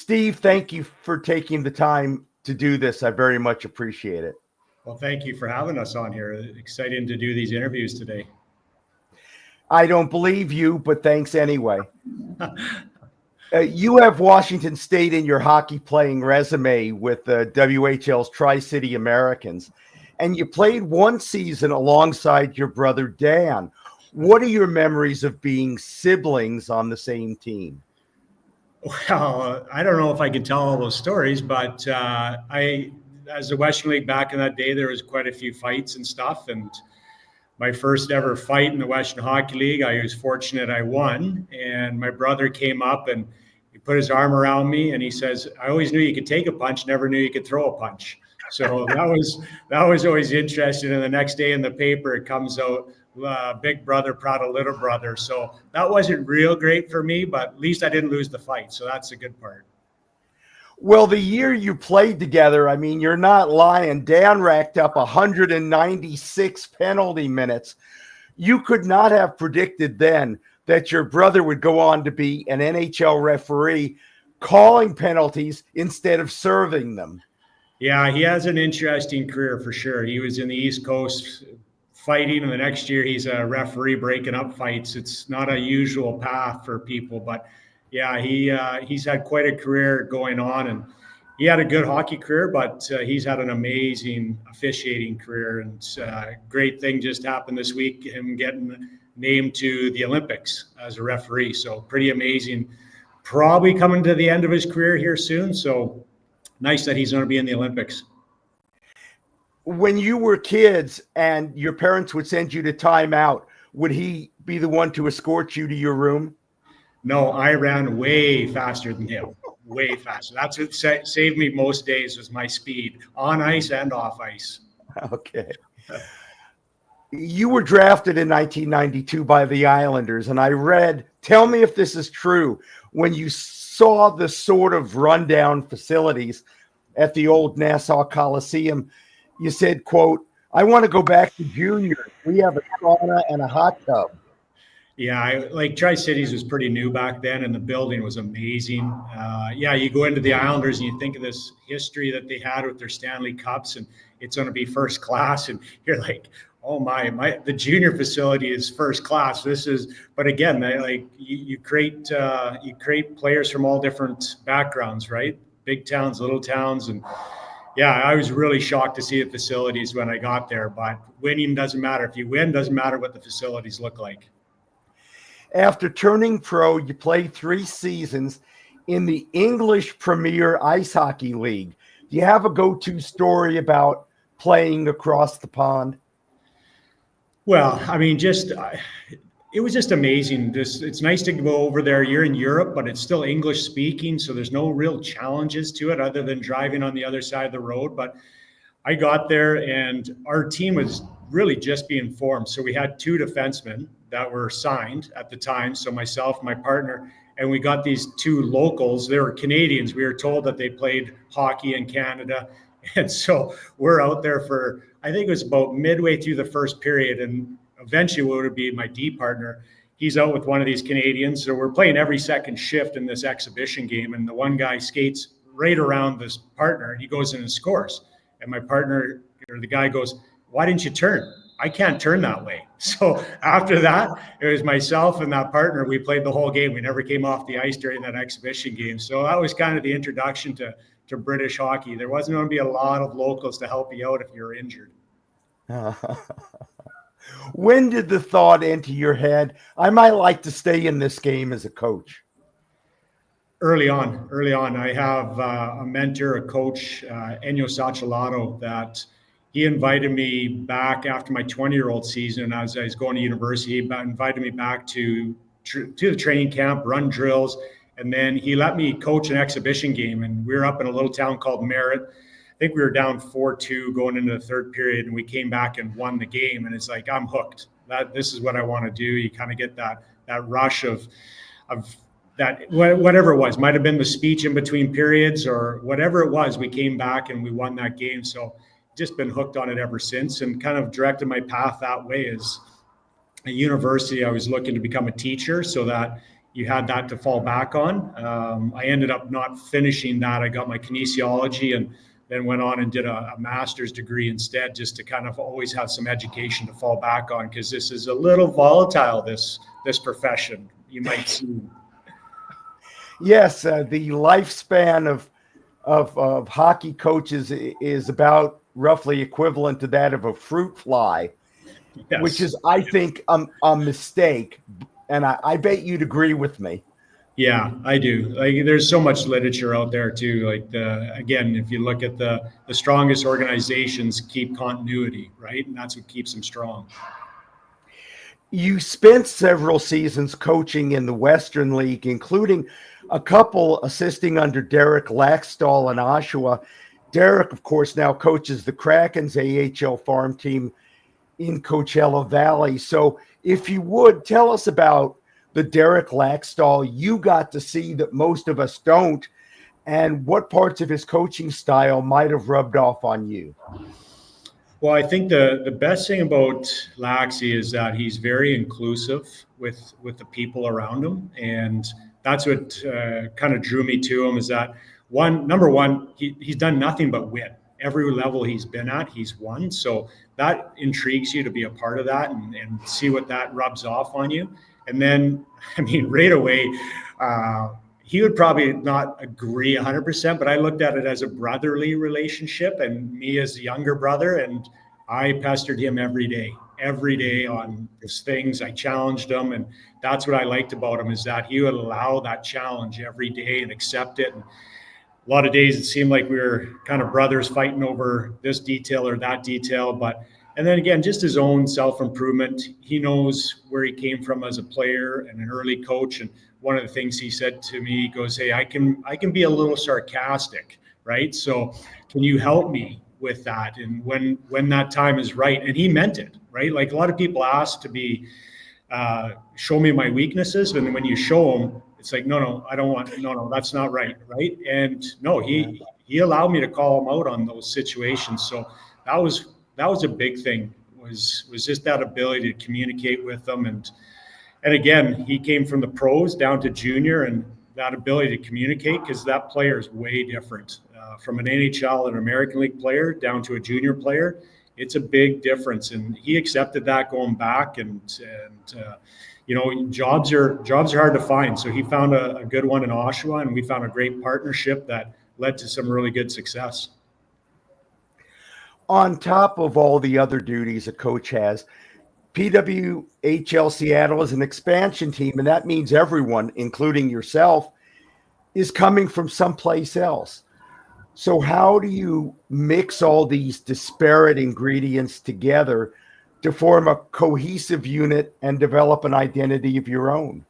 Steve, thank you for taking the time to do this. I very much appreciate it. Well, thank you for having us on here. Exciting to do these interviews today. I don't believe you, but thanks anyway. You have Washington State in your hockey playing resume with the WHL's Tri-City Americans, and you played one season alongside your brother Dan. What are your memories of being siblings on the same team? Well, I don't know if I can tell all those stories, but as the Western League back in that day, there was quite a few fights and stuff. And my first ever fight in the Western Hockey League, I was fortunate I won. And my brother came up and he put his arm around me and he says, "I always knew you could take a punch, never knew you could throw a punch." So that was always interesting. And the next day in the paper, it comes out, big brother proud of little brother. So that wasn't real great for me, but at least I didn't lose the fight. So that's the good part. Well, the year you played together, I mean, you're not lying. Dan racked up 196 penalty minutes. You could not have predicted then that your brother would go on to be an NHL referee, calling penalties instead of serving them. Yeah, he has an interesting career for sure. He was in the East Coast fighting, and the next year he's a referee breaking up fights. It's not a usual path for people, but yeah, he's had quite a career going on, and he had a good hockey career, but he's had an amazing officiating career. And great thing just happened this week, him getting named to the Olympics as a referee. So pretty amazing. Probably coming to the end of his career here soon. So nice that he's going to be in the Olympics. When you were kids and your parents would send you to timeout, would he be the one to escort you to your room? No, I ran way faster than him, way faster. That's what saved me most days, was my speed on ice and off ice. Okay. You were drafted in 1992 by the Islanders, and I read, tell me if this is true, when you saw the sort of rundown facilities at the old Nassau Coliseum, you said, quote, "I want to go back to junior. We have a sauna and a hot tub." Yeah, like Tri-Cities was pretty new back then, and the building was amazing. Yeah, you go into the Islanders and you think of this history that they had with their Stanley Cups, and it's going to be first class, and you're like, oh my, the junior facility is first class. But again, you create players from all different backgrounds, right? Big towns, little towns, and yeah, I was really shocked to see the facilities when I got there. But winning doesn't matter. If you win, doesn't matter what the facilities look like. After turning pro, you played 3 seasons in the English Premier Ice Hockey League. Do you have a go-to story about playing across the pond? Well, I mean, it was just amazing. It's nice to go over there. You're in Europe, but it's still English speaking, so there's no real challenges to it other than driving on the other side of the road. But I got there, and our team was really just being formed. So we had 2 defensemen that were signed at the time. So myself, my partner, and we got these 2 locals. They were Canadians. We were told that they played hockey in Canada. And so we're out there for, I think it was about midway through the first period. And eventually what would be my D partner, he's out with one of these Canadians. So we're playing every second shift in this exhibition game. And the one guy skates right around this partner, and he goes in and scores. And my partner, or the guy, goes, "Why didn't you turn?" "I can't turn that way." So after that, it was myself and that partner. We played the whole game. We never came off the ice during that exhibition game. So that was kind of the introduction to British hockey. There wasn't going to be a lot of locals to help you out if you were injured. When did the thought enter your head, I might like to stay in this game as a coach? Early on. I have a mentor, a coach, Ennio Sacciolato, that he invited me back after my 20-year-old season. As I was going to university, he invited me back to the training camp, run drills, and then he let me coach an exhibition game. And we were up in a little town called Merritt. I think we were down 4-2 going into the third period, and we came back and won the game. And it's like, I'm hooked. This is what I want to do. You kind of get that rush of that, whatever it was, might have been the speech in between periods or whatever it was. We came back and we won that game. So just been hooked on it ever since, and kind of directed my path that way. As a university, I was looking to become a teacher so that you had that to fall back on. I ended up not finishing that. I got my kinesiology and then went on and did a master's degree instead, just to kind of always have some education to fall back on, because this is a little volatile, this profession, you might see. Yes, the lifespan of hockey coaches is about roughly equivalent to that of a fruit fly, Yes. which is, I think, a mistake. And I bet you'd agree with me. Yeah, I do. Like, there's so much literature out there too. Like, again, if you look at the strongest organizations, keep continuity, right? And that's what keeps them strong. You spent several seasons coaching in the Western League, including a couple assisting under Derek Laxdal in Oshawa. Derek, of course, now coaches the Kraken's AHL farm team in Coachella Valley. So if you would, tell us about the Derek Laxdal you got to see that most of us don't, and what parts of his coaching style might have rubbed off on you. Well, I think the best thing about Laxi is that he's very inclusive with the people around him, and that's what kind of drew me to him. Is that number one, he's done nothing but win. Every level he's been at, he's won. So that intrigues you to be a part of that and see what that rubs off on you. And then, I mean, right away, he would probably not agree 100%, but I looked at it as a brotherly relationship, and me as the younger brother, and I pestered him every day on his things. I challenged him, and that's what I liked about him, is that he would allow that challenge every day and accept it. And a lot of days it seemed like we were kind of brothers fighting over this detail or that detail, and then again, just his own self-improvement. He knows where he came from as a player and an early coach. And one of the things he said to me, he goes, "Hey, I can be a little sarcastic, right? So can you help me with that? And when that time is right." And he meant it, right? Like, a lot of people ask to be, show me my weaknesses. And when you show them, it's like, no, I don't want, no, that's not right. Right. And no, he allowed me to call him out on those situations. So that was a big thing, was just that ability to communicate with them. And again, he came from the pros down to junior, and that ability to communicate, because that player is way different from an NHL and American League player down to a junior player. It's a big difference, and he accepted that going back. And you know, jobs are hard to find. So he found a good one in Oshawa, and we found a great partnership that led to some really good success. On top of all the other duties a coach has, PWHL Seattle is an expansion team, and that means everyone, including yourself, is coming from someplace else. So how do you mix all these disparate ingredients together to form a cohesive unit and develop an identity of your own?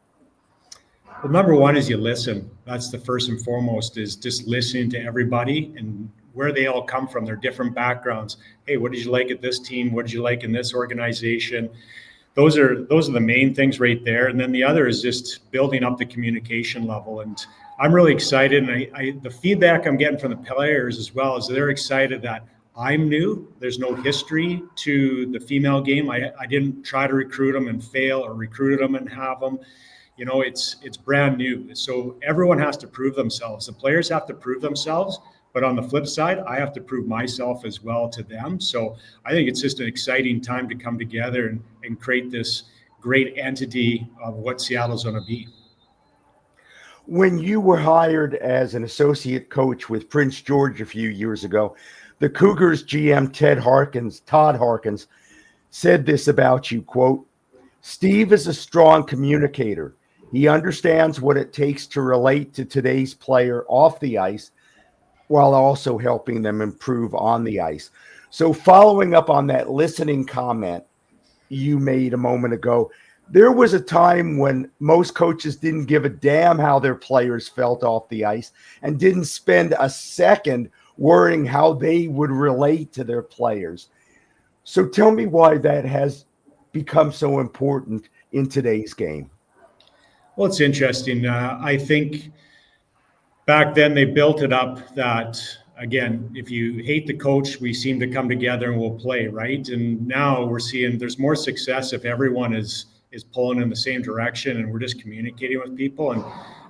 Well, number one is you listen. That's the first and foremost, is just listening to everybody and where they all come from, their different backgrounds. Hey, what did you like at this team? What did you like in this organization? Those are the main things right there. And then the other is just building up the communication level. And I'm really excited. And the feedback I'm getting from the players as well is they're excited that I'm new. There's no history to the female game. I didn't try to recruit them and fail, or recruited them and have them. You know, it's brand new. So everyone has to prove themselves. The players have to prove themselves. But on the flip side, I have to prove myself as well to them. So I think it's just an exciting time to come together and create this great entity of what Seattle's going to be. When you were hired as an associate coach with Prince George a few years ago, the Cougars GM Todd Harkins said this about you, quote, "Steve is a strong communicator. He understands what it takes to relate to today's player off the ice, while also helping them improve on the ice." So following up on that listening comment you made a moment ago, there was a time when most coaches didn't give a damn how their players felt off the ice and didn't spend a second worrying how they would relate to their players. So tell me why that has become so important in today's game. Well, it's interesting. I think back then they built it up that, again, if you hate the coach, we seem to come together and we'll play, right? And now we're seeing there's more success if everyone is is pulling in the same direction, and we're just communicating with people. And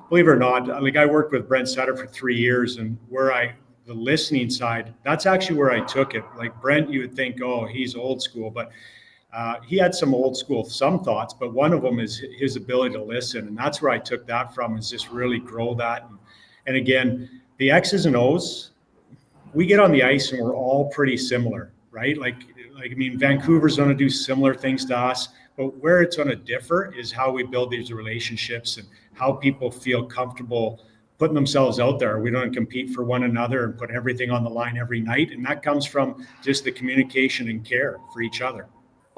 believe it or not, like I worked with Brent Sutter for 3 years, and the listening side, that's actually where I took it. Like Brent, you would think, oh, he's old school, but he had some old school, some thoughts, but one of them is his ability to listen. And that's where I took that from, is just really grow that. And again, the X's and O's, we get on the ice and we're all pretty similar, right? Like I mean, Vancouver's going to do similar things to us, but where it's going to differ is how we build these relationships and how people feel comfortable putting themselves out there. We don't compete for one another and put everything on the line every night. And that comes from just the communication and care for each other.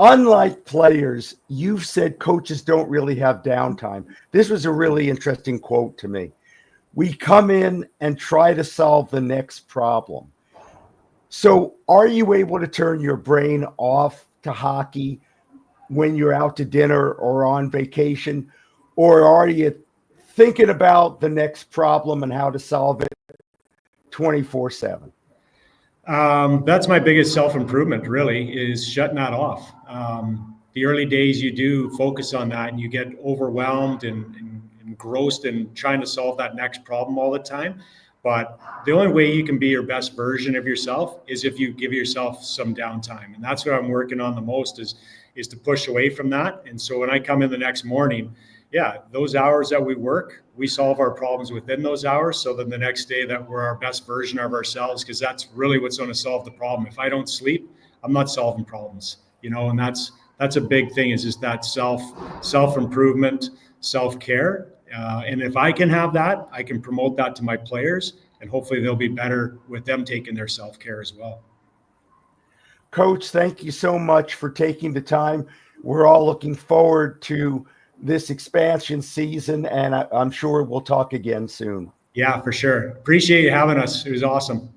Unlike players, you've said coaches don't really have downtime. This was a really interesting quote to me. We come in and try to solve the next problem. So are you able to turn your brain off to hockey when you're out to dinner or on vacation? Or are you thinking about the next problem and how to solve it 24/7? That's my biggest self-improvement, really, is shutting that off. The early days, you do focus on that and you get overwhelmed and engrossed in trying to solve that next problem all the time. But the only way you can be your best version of yourself is if you give yourself some downtime. And that's what I'm working on the most is to push away from that. And so when I come in the next morning, yeah, those hours that we work, we solve our problems within those hours. So then the next day that we're our best version of ourselves, because that's really what's going to solve the problem. If I don't sleep, I'm not solving problems, and that's a big thing, is just that self-improvement, self-care. And if I can have that, I can promote that to my players, and hopefully they'll be better with them taking their self-care as well. Coach, thank you so much for taking the time. We're all looking forward to this expansion season, and I'm sure we'll talk again soon. Yeah, for sure. Appreciate you having us. It was awesome.